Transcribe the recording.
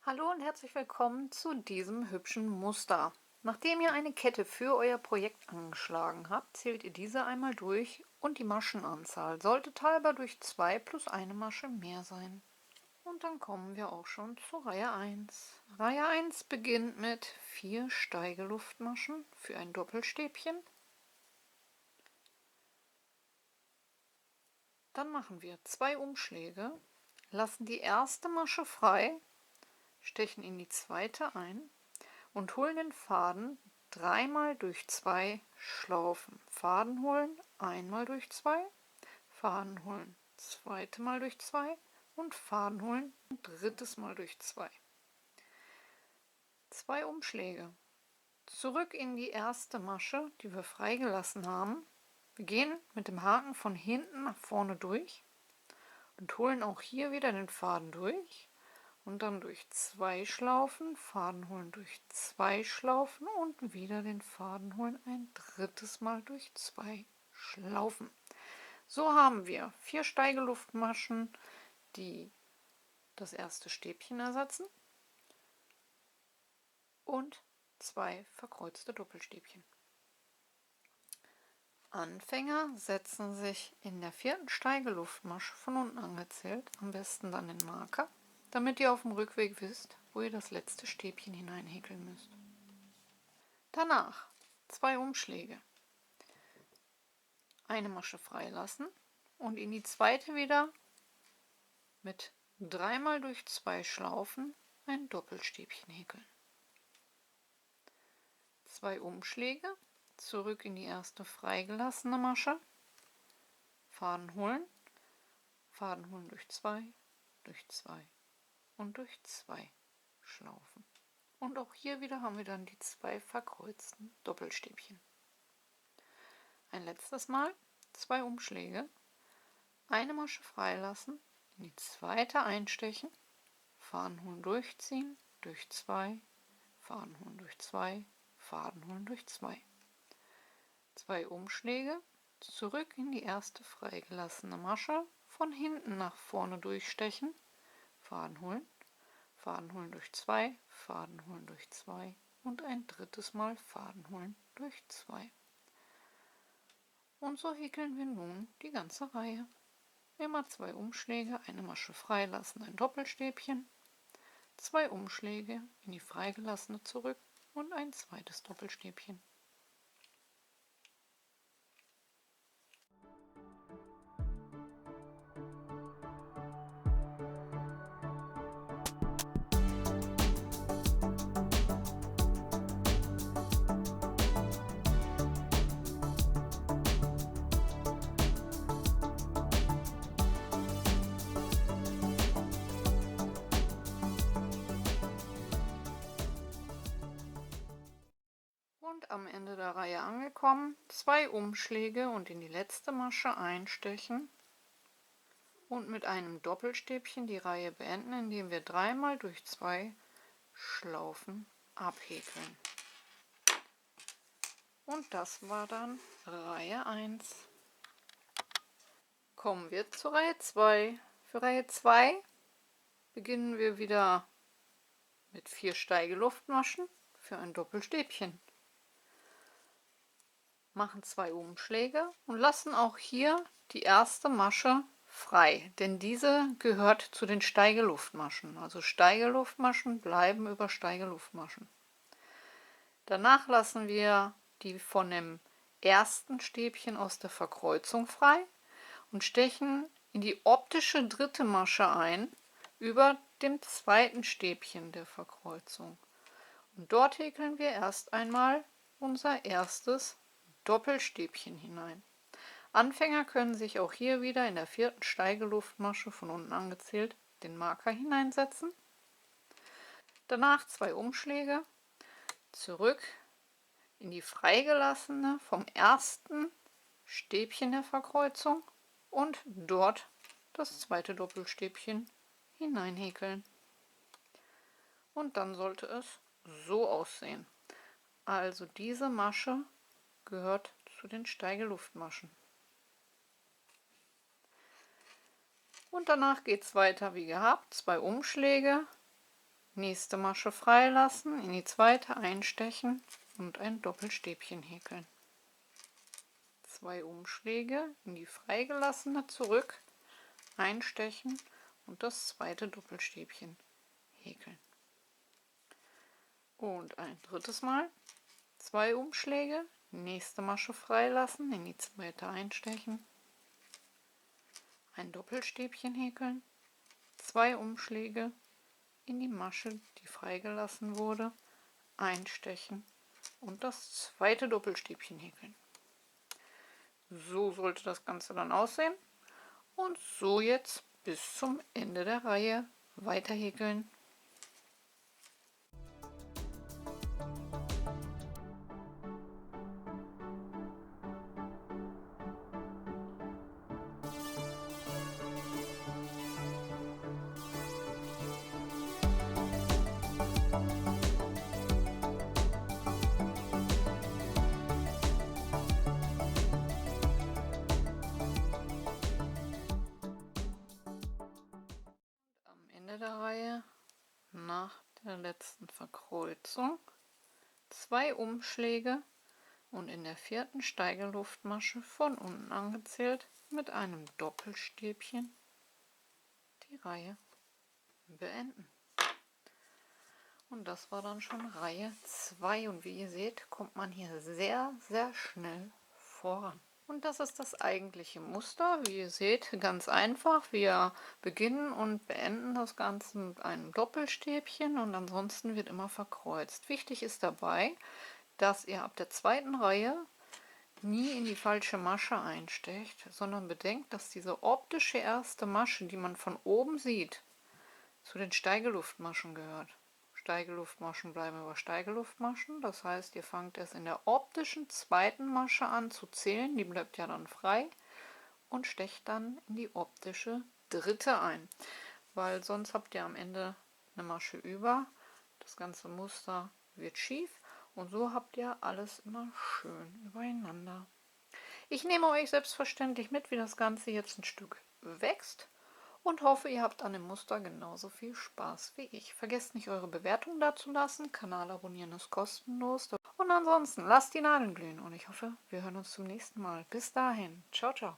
Hallo und herzlich willkommen zu diesem hübschen Muster. Nachdem ihr eine Kette für euer Projekt angeschlagen habt, zählt ihr diese einmal durch und die Maschenanzahl sollte teilbar durch 2 plus eine Masche mehr sein. Und dann kommen wir auch schon zur Reihe 1. Reihe 1 beginnt mit 4 Steigeluftmaschen für ein Doppelstäbchen. Dann machen wir 2 Umschläge, lassen die erste Masche frei, stechen in die zweite ein und holen den Faden dreimal durch 2 Schlaufen. Faden holen, einmal durch 2, Faden holen, zweite Mal durch 2 und Faden holen, drittes Mal durch 2. 2 Umschläge. Zurück in die erste Masche, die wir freigelassen haben. Wir gehen mit dem Haken von hinten nach vorne durch und holen auch hier wieder den Faden durch. Und dann durch 2 Schlaufen, Faden holen durch 2 Schlaufen und wieder den Faden holen ein drittes Mal durch 2 Schlaufen. So haben wir 4 Steigeluftmaschen, die das erste Stäbchen ersetzen und 2 verkreuzte Doppelstäbchen. Anfänger setzen sich in der 4. Steigeluftmasche von unten angezählt, am besten dann den Marker, damit ihr auf dem Rückweg wisst, wo ihr das letzte Stäbchen hineinhäkeln müsst. Danach 2 Umschläge, eine Masche freilassen und in die zweite wieder mit 3 mal durch 2 Schlaufen ein Doppelstäbchen häkeln. 2 Umschläge, zurück in die erste freigelassene Masche, Faden holen durch 2 und durch 2 Schlaufen. Und auch hier wieder haben wir dann die 2 verkreuzten Doppelstäbchen. Ein letztes Mal 2 Umschläge, eine Masche freilassen, in die zweite einstechen, Faden holen, durchziehen, durch 2, Faden holen durch 2, Faden holen durch 2. 2 Umschläge, zurück in die erste freigelassene Masche, von hinten nach vorne durchstechen, Faden holen durch 2, Faden holen durch 2 und ein drittes Mal Faden holen durch 2. Und so häkeln wir nun die ganze Reihe. Immer 2 Umschläge, eine Masche freilassen, ein Doppelstäbchen, 2 Umschläge in die freigelassene zurück und ein zweites Doppelstäbchen. Und am Ende der Reihe angekommen, 2 Umschläge und in die letzte Masche einstechen und mit einem Doppelstäbchen die Reihe beenden, indem wir 3 mal durch 2 Schlaufen abhäkeln. Und das war dann Reihe 1. Kommen wir zur Reihe 2. Für Reihe 2 beginnen wir wieder mit 4 Steigeluftmaschen für ein Doppelstäbchen. Machen 2 Umschläge und lassen auch hier die erste Masche frei, denn diese gehört zu den Steigeluftmaschen. Also Steigeluftmaschen bleiben über Steigeluftmaschen. Danach lassen wir die von dem ersten Stäbchen aus der Verkreuzung frei und stechen in die optische dritte Masche ein über dem zweiten Stäbchen der Verkreuzung. Und dort häkeln wir erst einmal unser erstes Doppelstäbchen hinein. Anfänger können sich auch hier wieder in der 4. Steigeluftmasche von unten angezählt den Marker hineinsetzen. Danach 2 Umschläge, zurück in die freigelassene vom ersten Stäbchen der Verkreuzung und dort das zweite Doppelstäbchen hineinhäkeln. Und dann sollte es so aussehen. Also diese Masche gehört zu den Steigeluftmaschen. Und danach geht es weiter wie gehabt. 2 Umschläge Nächste Masche freilassen, in die zweite einstechen und ein Doppelstäbchen häkeln. 2 Umschläge in die freigelassene zurück, einstechen und das zweite Doppelstäbchen häkeln. Und ein drittes Mal 2 Umschläge, nächste Masche freilassen, in die zweite einstechen, ein Doppelstäbchen häkeln, 2 Umschläge in die Masche, die freigelassen wurde, einstechen und das zweite Doppelstäbchen häkeln. So sollte das Ganze dann aussehen. Und so jetzt bis zum Ende der Reihe weiter häkeln. Am Ende der Reihe, nach der letzten Verkreuzung, 2 Umschläge und in der 4. Steigerluftmasche von unten angezählt mit einem Doppelstäbchen die Reihe beenden. Und das war dann schon Reihe 2 und wie ihr seht, kommt man hier sehr, sehr schnell voran. Und das ist das eigentliche Muster. Wie ihr seht, ganz einfach. Wir beginnen und beenden das Ganze mit einem Doppelstäbchen und ansonsten wird immer verkreuzt. Wichtig ist dabei, dass ihr ab der 2. Reihe nie in die falsche Masche einstecht, sondern bedenkt, dass diese optische erste Masche, die man von oben sieht, zu den Steigeluftmaschen gehört. Steigeluftmaschen bleiben über Steigeluftmaschen, das heißt, ihr fangt erst in der optischen 2. Masche an zu zählen, die bleibt ja dann frei, und stecht dann in die optische 3. ein, weil sonst habt ihr am Ende eine Masche über, das ganze Muster wird schief und so habt ihr alles immer schön übereinander. Ich nehme euch selbstverständlich mit, wie das Ganze jetzt ein Stück wächst und hoffe, ihr habt an dem Muster genauso viel Spaß wie ich. Vergesst nicht, eure Bewertung dazulassen. Kanal abonnieren ist kostenlos. Und ansonsten lasst die Nadeln glühen und ich hoffe, wir hören uns zum nächsten Mal. Bis dahin. Ciao, ciao.